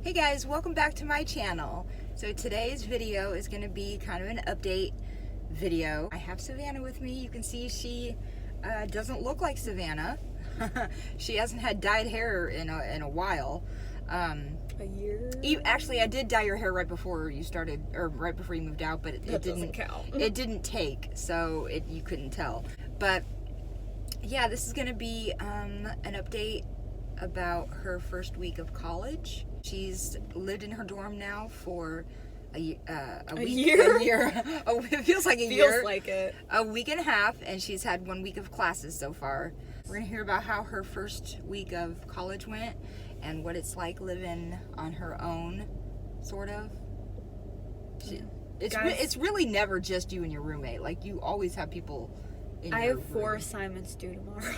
Hey guys, welcome back to my channel. So today's video is going to be kind of an update video. I have Savannah with me. You can see she doesn't look like Savannah. She hasn't had dyed hair in a while. A year? Actually, I did dye your hair right before you started, or right before you moved out, but it didn't count. It didn't take, so you couldn't tell. But yeah, this is going to be an update about her first week of college. She's lived in her dorm now for a year. It feels like a year. Feels like it. A week and a half, and she's had 1 week of classes so far. We're gonna hear about how her first week of college went and what it's like living on her own, sort of. It's really never just you and your roommate. Like, you always have people in I your have 4 room. assignments due tomorrow.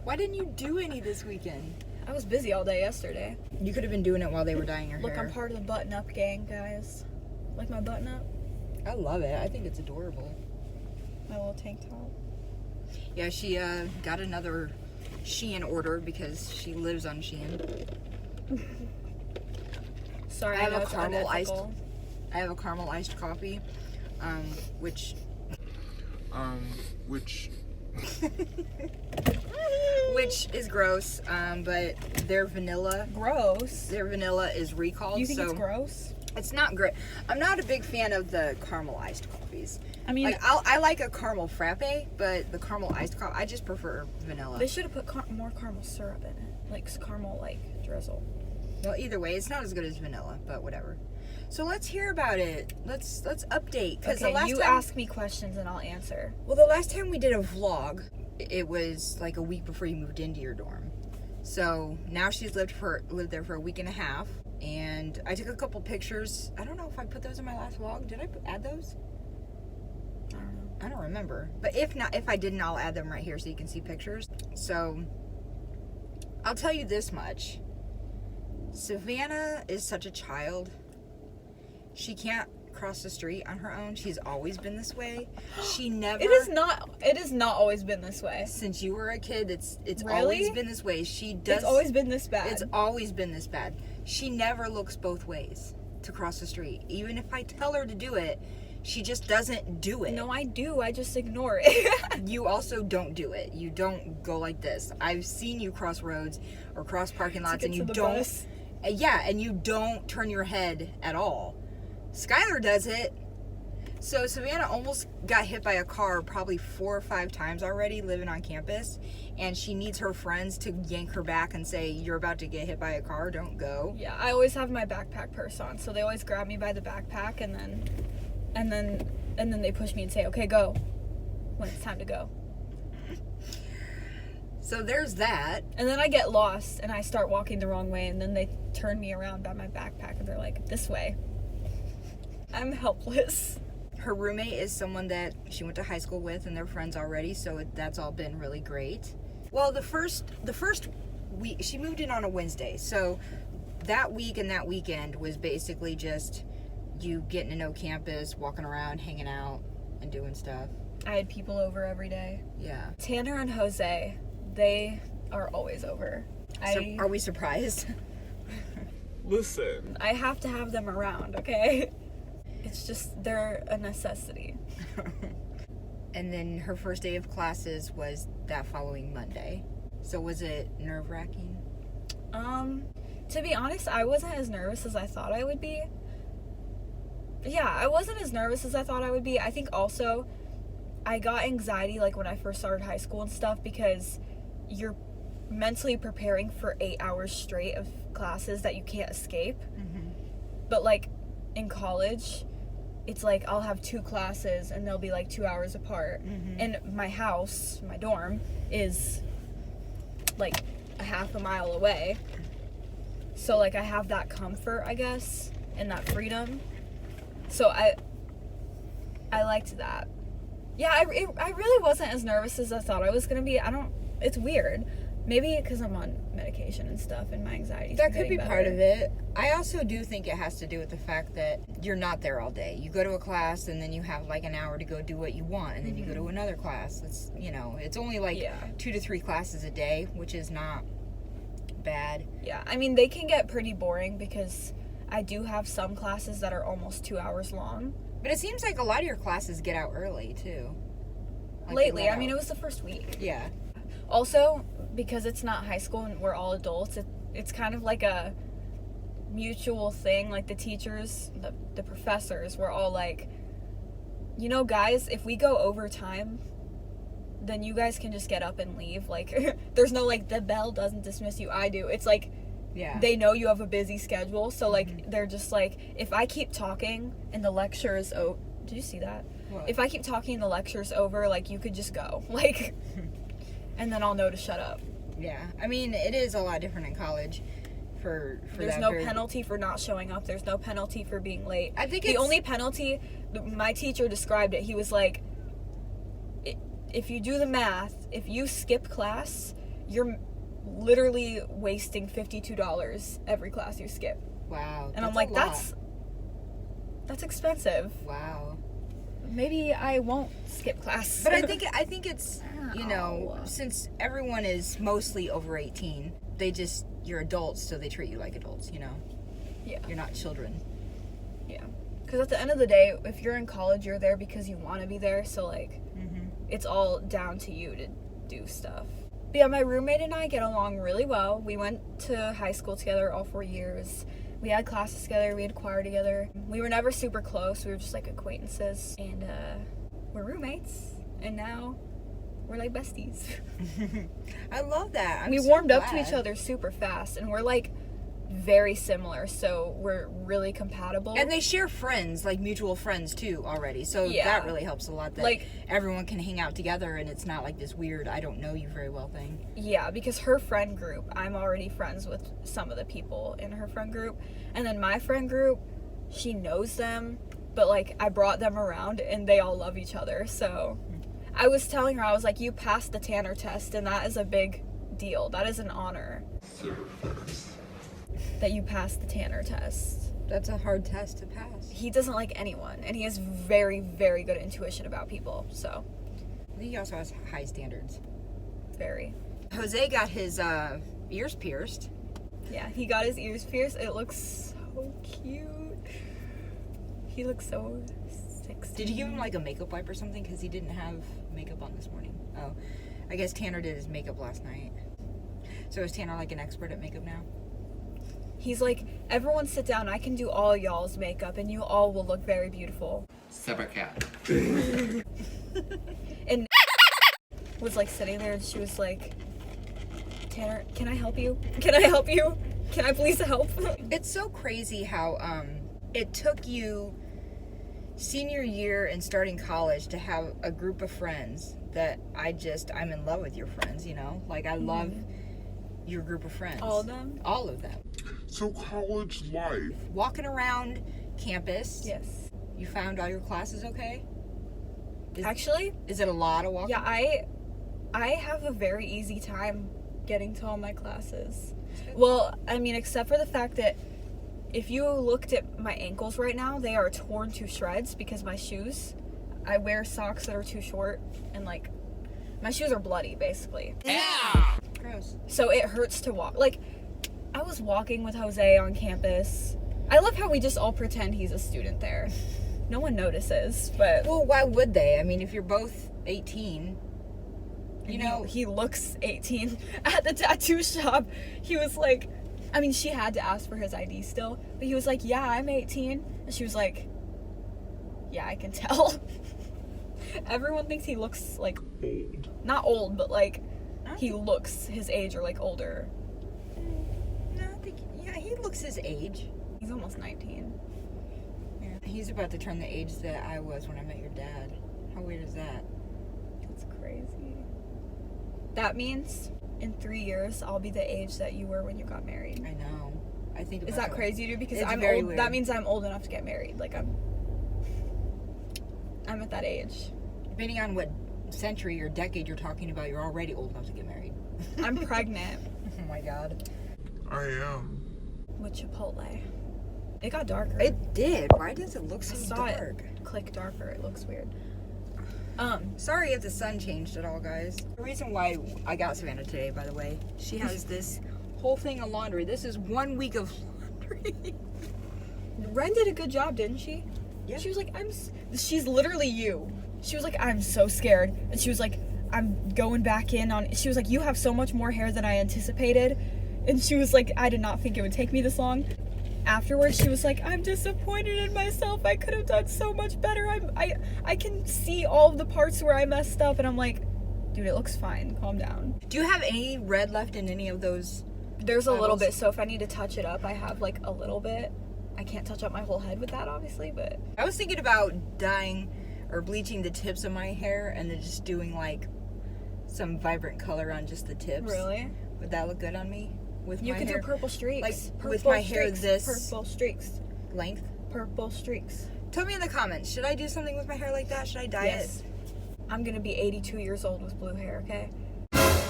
Why didn't you do any this weekend? I was busy all day yesterday. You could have been doing it while they were dyeing your Look, hair. I'm part of the button-up gang, guys. Like my button-up? I love it. I think it's adorable. My little tank top. Yeah, she got another Shein order because she lives on Shein. Sorry, I have know a it's unethical. I have a caramel iced coffee, which is gross, but their vanilla is recalled. You think so it's gross? It's not great. I'm not a big fan of the caramel iced coffees. I mean, like, I like a caramel frappe, but the caramel iced coffee, I just prefer vanilla. They should have put more caramel syrup in it, like caramel drizzle. Well, either way, it's not as good as vanilla, but whatever. So let's hear about it. Let's update. Because Okay, the last you time, ask me questions and I'll answer. well, the last time we did a vlog, it was like a week before you moved into your dorm. So now she's lived there for a week and a half, and I took a couple pictures. I don't know if I put those in my last vlog. Did I add those? I don't know. I don't remember. But if I didn't, I'll add them right here so you can see pictures. So I'll tell you this much. Savannah is such a child. She can't cross the street on her own. She's always been this way. She never. It is not always been this way. Since you were a kid, it's Really? always been this way. It's always been this bad. It's always been this bad. She never looks both ways to cross the street. Even if I tell her to do it, she just doesn't do it. No, I do. I just ignore it. You also don't do it. You don't go like this. I've seen you cross roads or cross parking lots, and you don't. Bus. Yeah, and you don't turn your head at all. Skylar does it. So Savannah almost got hit by a car probably 4 or 5 times already living on campus, and she needs her friends to yank her back and say, "You're about to get hit by a car, don't go." Yeah, I always have my backpack purse on, so they always grab me by the backpack and then they push me and say, "Okay, go," when it's time to go. So there's that. And then I get lost and I start walking the wrong way, and then they turn me around by my backpack and they're like, "This way." I'm helpless. Her roommate is someone that she went to high school with, and they're friends already, so that's all been really great. Well, the first week, she moved in on a Wednesday, so that week and that weekend was basically just you getting to know campus, walking around, hanging out, and doing stuff. I had people over every day. Yeah. Tanner and Jose, they are always over. Are we surprised? Listen. I have to have them around, okay? It's just, they're a necessity. And then her first day of classes was that following Monday. So was it nerve-wracking? To be honest, I wasn't as nervous as I thought I would be. Yeah, I wasn't as nervous as I thought I would be. I think also I got anxiety like when I first started high school and stuff, because you're mentally preparing for 8 hours straight of classes that you can't escape. Mm-hmm. But like in college, it's like I'll have 2 classes and they'll be like 2 hours apart. Mm-hmm. And my house, my dorm, is like a half a mile away. So like I have that comfort, I guess, and that freedom. So I liked that. Yeah, I really wasn't as nervous as I thought I was going to be. It's weird. Maybe because I'm on medication and stuff, and my anxiety. That could be part of it. I also do think it has to do with the fact that you're not there all day. You go to a class, and then you have like an hour to go do what you want, and then you go to another class. It's only like 2 to 3 classes a day, which is not bad. Yeah, I mean, they can get pretty boring because I do have some classes that are almost 2 hours long. But it seems like a lot of your classes get out early, too. Like, Lately, I mean, it was the first week. Yeah. Also, because it's not high school and we're all adults, it's kind of like a mutual thing. Like, the teachers, the professors, we're all like, you know, guys, if we go overtime, then you guys can just get up and leave. Like, there's no, like, the bell doesn't dismiss you, I do. It's like, yeah, they know you have a busy schedule, so, like, they're just like, if I keep talking and the lecture is over, did you see that? What? If I keep talking and the lecture's over, like, you could just go. Like, and then I'll know to shut up. Yeah. I mean, it is a lot different in college for There's that no very... penalty for not showing up. There's no penalty for being late. I think the only penalty, my teacher described it, he was like, if you do the math, if you skip class, you're literally wasting $52 every class you skip. Wow. And I'm like, that's expensive. Wow. Maybe I won't skip class. But I think it's, you know, since everyone is mostly over 18, you're adults, so they treat you like adults, you know? Yeah. You're not children. Yeah. Because at the end of the day, if you're in college, you're there because you want to be there, so, like, it's all down to you to do stuff. But yeah, my roommate and I get along really well. We went to high school together all 4 years. We had classes together, we had choir together. We were never super close, we were just like acquaintances. And we're roommates, and now we're like besties. I love that. We warmed up to each other super fast, and we're like very similar, so we're really compatible. And they share friends, like mutual friends too already, so that really helps a lot, that like everyone can hang out together and it's not like this weird I don't know you very well thing. Yeah, because her friend group, I'm already friends with some of the people in her friend group, and then my friend group, she knows them, but like I brought them around and they all love each other. So I was telling her, I was like, you passed the Tanner test, and that is a big deal. That is an honor. That you passed the Tanner test. That's a hard test to pass. He doesn't like anyone, and he has very, very good intuition about people, so. I think he also has high standards. Very. Jose got his ears pierced. Yeah, he got his ears pierced. It looks so cute. He looks so sexy. Did you give him like a makeup wipe or something? Because he didn't have makeup on this morning. Oh, I guess Tanner did his makeup last night. So is Tanner like an expert at makeup now? He's like, everyone sit down, I can do all y'all's makeup and you all will look very beautiful. Separate cat. And was like sitting there and she was like, Tanner, can I help you? Can I help you? Can I please help? It's so crazy how it took you senior year and starting college to have a group of friends that I'm in love with your friends, you know? Like I love your group of friends. All of them? All of them. So college life. Walking around campus. Yes. You found all your classes okay? Actually, is it a lot of walking? Yeah, I have a very easy time getting to all my classes. Well, I mean, except for the fact that if you looked at my ankles right now, they are torn to shreds because my shoes, I wear socks that are too short, and like my shoes are bloody basically. Yeah. Gross. So it hurts to walk. Like, I was walking with Jose on campus. I love how we just all pretend he's a student there. No one notices, but... Well, why would they? I mean, if you're both 18, you know... He looks 18. At the tattoo shop, he was like... I mean, she had to ask for his ID still, but he was like, yeah, I'm 18. And she was like, yeah, I can tell. Everyone thinks he looks, like... Old. Not old, but, like, he looks his age or, like, older. No, I think... Yeah, he looks his age. He's almost 19. Yeah. He's about to turn the age that I was when I met your dad. How weird is that? That's crazy. That means in 3 years I'll be the age that you were when you got married. I know. I think about Is that crazy to you? Because it's I'm very old. weird. That means I'm old enough to get married. Like I'm at that age. Depending on what century or decade you're talking about, you're already old enough to get married. I'm pregnant. Oh my god. I am. With Chipotle. It got darker. It did. Why does it look so I saw dark? it click darker. It looks weird. Sorry if the sun changed at all, guys. The reason why I got Savannah today, by the way, she has this whole thing of laundry. This is 1 week of laundry. Ren did a good job, didn't she? Yeah. She was like, she's literally you. She was like, I'm so scared. And she was like, I'm going back in on, she was like, you have so much more hair than I anticipated. And she was like, I did not think it would take me this long. Afterwards, she was like, I'm disappointed in myself. I could have done so much better. I can see all of the parts where I messed up. And I'm like, dude, it looks fine. Calm down. Do you have any red left in any of those? There's a little petals? bit, so if I need to touch it up, I have like a little bit. I can't touch up my whole head with that, obviously, but... I was thinking about dyeing or bleaching the tips of my hair and then just doing like some vibrant color on just the tips. Really? Would that look good on me? With You my could hair? do purple streaks. Like, purple with my hair streaks, this- Purple streaks. Length? Purple streaks. Tell me in the comments, should I do something with my hair like that? Should I dye Yes. I'm gonna be 82 years old with blue hair, okay? it?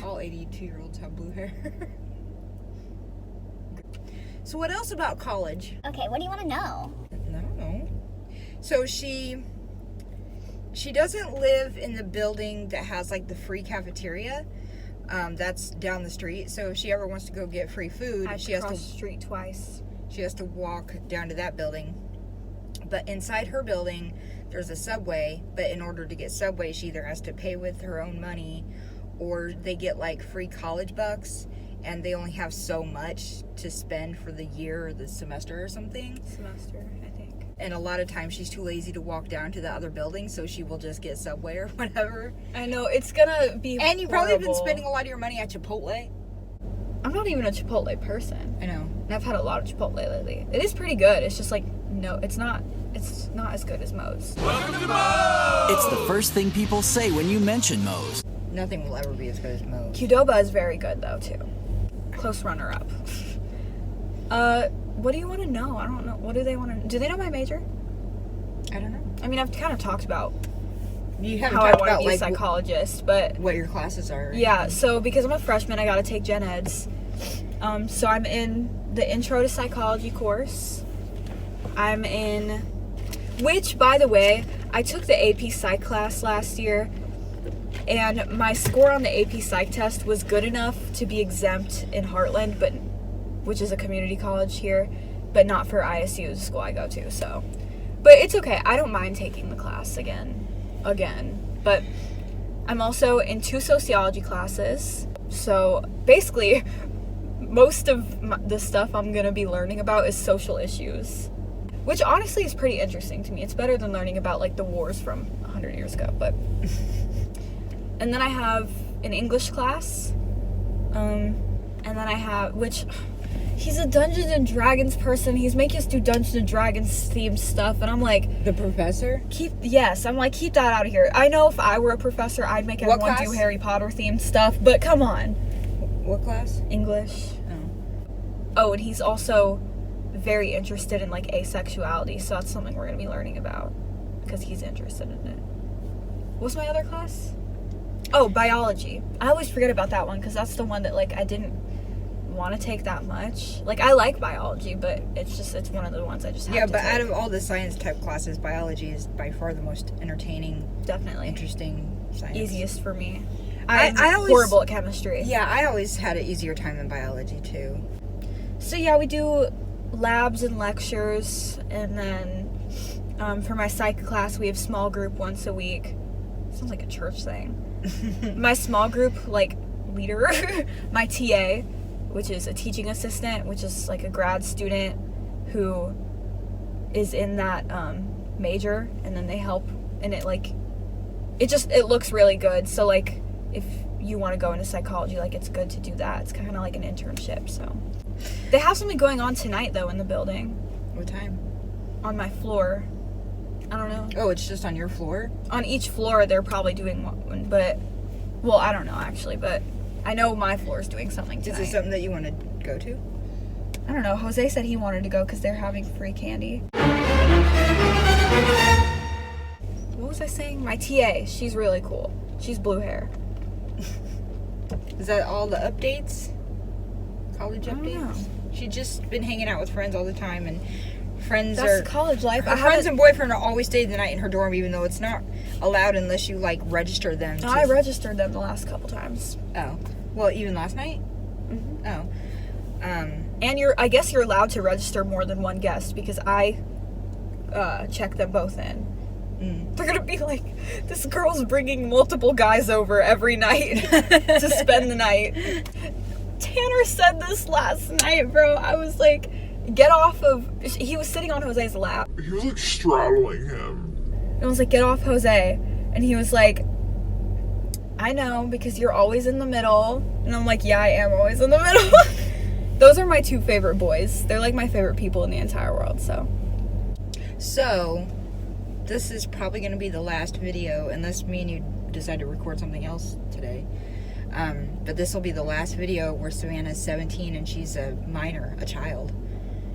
All 82-year-olds have blue hair. So what else about college? Okay, what do you want to know? I don't know. So she doesn't live in the building that has like the free cafeteria. That's down the street. So if she ever wants to go get free food, I she has crossed to the street twice. she has to walk down to that building. But inside her building, there's a Subway. But in order to get Subway, she either has to pay with her own money, or they get like free college bucks, and they only have so much to spend for the year or the semester or something. Semester, I think. And a lot of times she's too lazy to walk down to the other building, so she will just get Subway or whatever. I know, it's gonna be And you've probably been horrible. spending a lot of your money at Chipotle. I'm not even a Chipotle person. I know. And I've had a lot of Chipotle lately. It is pretty good. It's just like, no, it's not as good as Moe's. It's the first thing people say when you mention Moe's. Nothing will ever be as good as Moe's. Qdoba is very good though too. Close runner up. What do you want to know? I don't know. What do they want to? Do they know my major? I don't know. I mean, I've kind of talked about You haven't how I talked want to about be a like psychologist, but what your classes are. Right? yeah. So because I'm a freshman, I got to take gen eds. So I'm in the intro to psychology course. I'm in, which by the way, I took the AP Psych class last year. And my score on the AP Psych test was good enough to be exempt in Heartland, which is a community college here, but not for ISU, the school I go to. So, but it's okay. I don't mind taking the class again. But I'm also in 2 sociology classes. So basically, most of the stuff I'm gonna be learning about is social issues, which honestly is pretty interesting to me. It's better than learning about like the wars from 100 years ago, but. And then I have an English class, and then I have, which, he's a Dungeons and Dragons person, he's making us do Dungeons and Dragons themed stuff, and I'm like, The professor? keep that out of here. I know if I were a professor, I'd make What everyone do class? Harry Potter themed stuff, but come on. What class? English. Oh, and he's also very interested in, like, asexuality, so that's something we're going to be learning about, because he's interested in it. What's my other class? Oh, biology. I always forget about that one because that's the one that, like, I didn't want to take that much. Like, I like biology, but it's one of the ones I just have Yeah, to but take. out of all the science type classes, biology is by far the most entertaining, Definitely. interesting science. Easiest for me. I I'm always- horrible at chemistry. Yeah, I always had an easier time than biology too. So, yeah, we do labs and lectures, and then for my psych class, we have small group once a week. Sounds like a church thing. My small group, like, leader, my TA, which is a teaching assistant, which is like a grad student who is in that major, and then they help, and it looks really good. So, like, if you want to go into psychology, like, it's good to do that. It's kind of like an internship. So they have something going on tonight though in the building What time? on my floor. I don't know. Oh, it's just on your floor? On each floor they're probably doing one, but, well, I don't know actually, but I know my floor is doing something tonight. Is it something that you want to go to? I don't know. Jose said he wanted to go because they're having free candy. What was I saying? My TA, she's really cool. She's blue hair. Is that all the updates? College I don't updates? know. She's just been hanging out with friends all the time, and friends That's are... college life. Her friends and boyfriend are always staying the night in her dorm, even though it's not allowed unless you, like, register them. I registered them the last couple times. Oh. Well, even last night? Mm-hmm. Oh. And I guess you're allowed to register more than one guest because I check them both in. They're gonna be like, this girl's bringing multiple guys over every night to spend the night. Tanner said this last night, bro. I was like, get off of... He was sitting on Jose's lap. He was like straddling him. And I was like, get off Jose. And he was like, I know, because you're always in the middle. And I'm like, yeah, I am always in the middle. Those are my two favorite boys. They're like my favorite people in the entire world, so. So, this is probably going to be the last video, unless me and you decide to record something else today. But this will be the last video where Savannah's 17 and she's a minor, a child.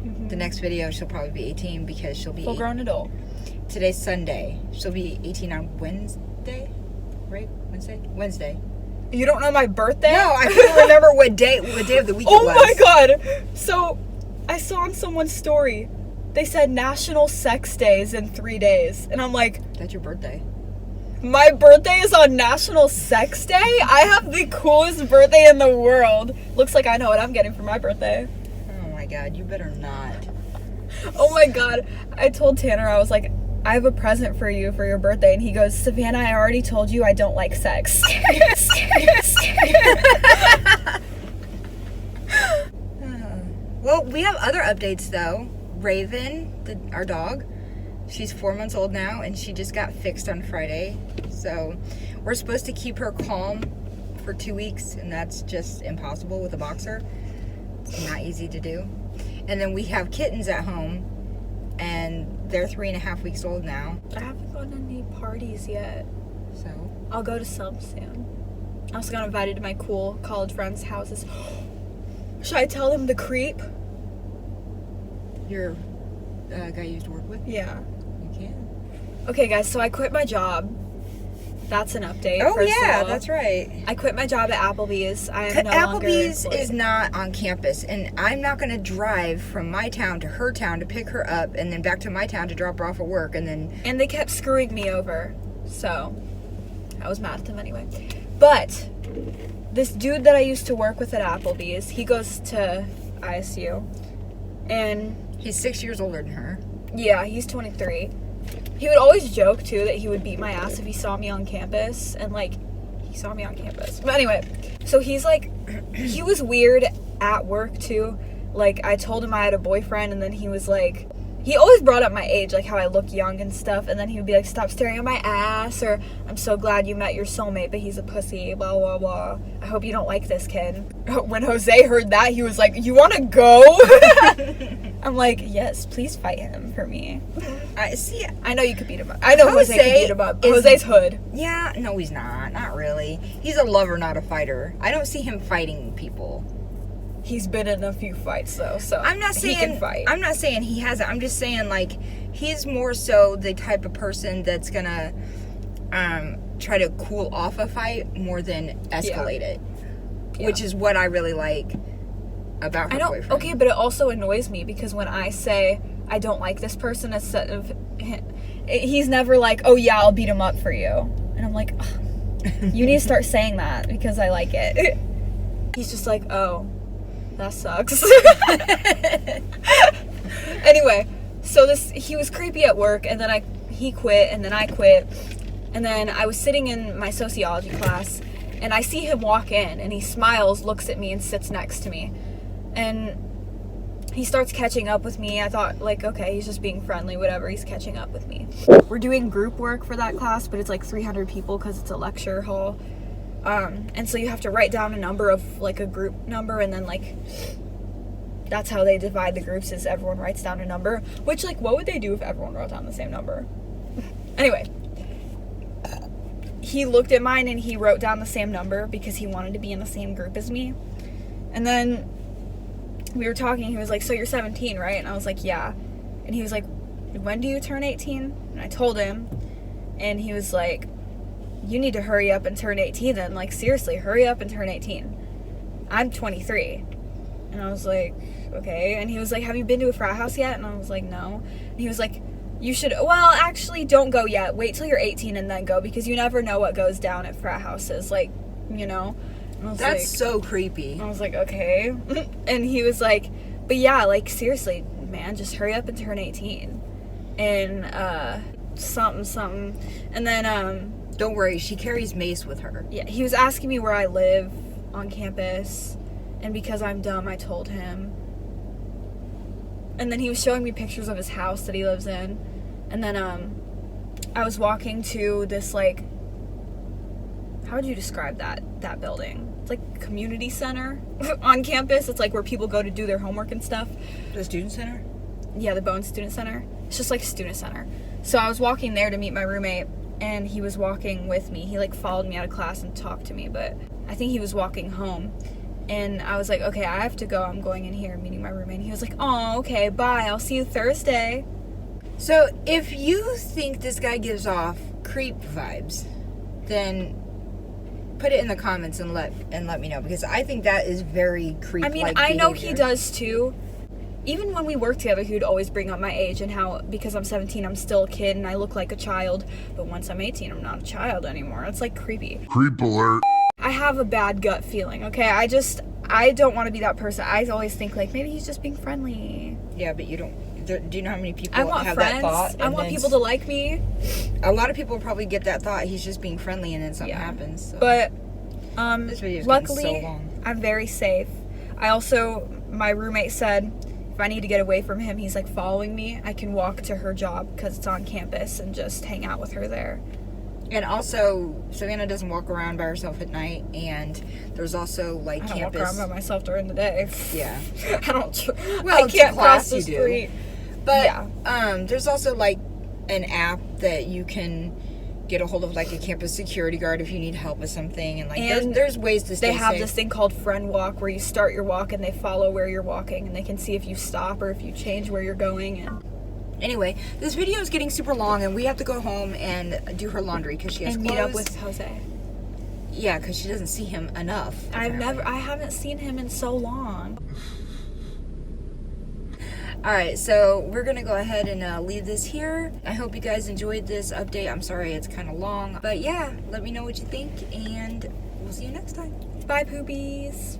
Mm-hmm. The next video, she'll probably be 18 because she'll be... Full-grown adult. Today's Sunday. She'll be 18 on Wednesday? Right? Wednesday. You don't know my birthday? No, I couldn't remember what day of the week it was. Oh my god! So, I saw on someone's story, they said National Sex Day is in 3 days. And I'm like, That's your birthday. my birthday is on National Sex Day? I have the coolest birthday in the world. Looks like I know what I'm getting for my birthday. Oh my god, you better not. Oh my god. I told Tanner, I was like, I have a present for you for your birthday. And he goes, Savannah, I already told you I don't like sex. Well, we have other updates though. Raven, our dog, she's 4 months old now, and she just got fixed on Friday. So we're supposed to keep her calm for 2 weeks, and that's just impossible with a boxer. It's not easy to do. And then we have kittens at home, and they're 3.5 weeks old now. I haven't gone to any parties yet. So I'll go to some soon. I also got invited to my cool college friends' houses. Should I tell them the creep? your guy you used to work with? Yeah. You can. Okay, guys, so I quit my job. That's an update. Oh first of yeah, all. that's right. I quit my job at Applebee's. I am no longer Applebee's employed. is not on campus, and I'm not going to drive from my town to her town to pick her up, and then back to my town to drop her off at work, and then... And they kept screwing me over. So, I was mad at them anyway. But, this dude that I used to work with at Applebee's, he goes to ISU. And, He's 6 years older than her. yeah, he's 23. He would always joke, too, that he would beat my ass if he saw me on campus. And, like, he saw me on campus. But anyway, so he's, like, he was weird at work, too. Like, I told him I had a boyfriend, and then he was, like... He always brought up my age, like how I look young and stuff, and then he would be like, stop staring at my ass, or I'm so glad you met your soulmate, but he's a pussy, blah, blah, blah. I hope you don't like this kid. When Jose heard that, he was like, you want to go? I'm like, yes, please fight him for me. I know you could beat him up. I know Jose could beat him up. Jose's hood. Yeah, no, he's not really. He's a lover, not a fighter. I don't see him fighting people. He's been in a few fights, though, so I'm not saying, he can fight. I'm not saying he hasn't. I'm just saying, like, he's more so the type of person that's gonna try to cool off a fight more than escalate it. Yeah. Which is what I really like about her boyfriend. Okay, but it also annoys me because when I say I don't like this person, instead of he's never like, oh yeah, I'll beat him up for you. And I'm like, you need to start saying that because I like it. He's just like, oh, that sucks. Anyway, so he was creepy at work, and then he quit, and then I quit, and then I was sitting in my sociology class, and I see him walk in, and he smiles, looks at me, and sits next to me, and he starts catching up with me. I thought, like, okay, he's just being friendly, whatever, he's catching up with me. We're doing group work for that class, but it's like 300 people because it's a lecture hall. And so you have to write down a number of, like, a group number, and then, like, that's how they divide the groups, is everyone writes down a number, which, like, what would they do if everyone wrote down the same number? Anyway, he looked at mine, and he wrote down the same number because he wanted to be in the same group as me. And then we were talking, he was like, so you're 17, right? And I was like, yeah. And he was like, when do you turn 18? And I told him, and he was like, you need to hurry up and turn 18 then. Like, seriously, hurry up and turn 18. I'm 23. And I was like, okay. And he was like, have you been to a frat house yet? And I was like, no. And he was like, you should, well, actually, don't go yet. Wait till you're 18 and then go, because you never know what goes down at frat houses. Like, you know? I'm I was That's like, so creepy. I was like, okay. And he was like, but yeah, like, seriously, man, just hurry up and turn 18. And, something. And then, Don't worry, she carries mace with her. yeah, he was asking me where I live on campus. And because I'm dumb, I told him. And then he was showing me pictures of his house that he lives in. And then, I was walking to this, like, how would you describe that building? It's like a community center on campus. It's like where people go to do their homework and stuff. The student center? Yeah, the Bones Student Center. It's just like a student center. So I was walking there to meet my roommate, and he was walking with me. He like followed me out of class and talked to me, but I think he was walking home. And I was like, okay, I have to go. I'm going in here, meeting my roommate. And he was like, oh, okay, bye. I'll see you Thursday. So if you think this guy gives off creep vibes, then put it in the comments and let me know, because I think that is very creep-like I mean, I know he behavior. does too. Even when we worked together, he would always bring up my age and how, because I'm 17, I'm still a kid and I look like a child. But once I'm 18, I'm not a child anymore. It's like creepy. Creep alert. I have a bad gut feeling, okay? I don't want to be that person. I always think, like, maybe he's just being friendly. Yeah, but you don't. Do you know how many people I want have friends. that thought? I want people to like me. A lot of people probably get that thought. He's just being friendly, and then something happens. So. But This video's luckily, getting so long. I'm very safe. My roommate said, if I need to get away from him, he's like following me, I can walk to her job because it's on campus and just hang out with her there. And also, Savannah doesn't walk around by herself at night, and there's also like I don't campus. walk around by myself during the day. Yeah. I don't. Well, I to can't class cross the you do. street. But Yeah. there's also like an app that you can get a hold of, like a campus security guard if you need help with something, and like And there's ways to stay They have safe. this thing called friend walk where you start your walk and they follow where you're walking and they can see if you stop or if you change where you're going. And Anyway, this video is getting super long, and we have to go home and do her laundry because she has and clothes. meet up with Jose. Yeah, because she doesn't see him enough. I apparently. haven't seen him in so long. Alright, so we're going to go ahead and leave this here. I hope you guys enjoyed this update. I'm sorry it's kind of long. But yeah, let me know what you think, and we'll see you next time. Bye, poopies.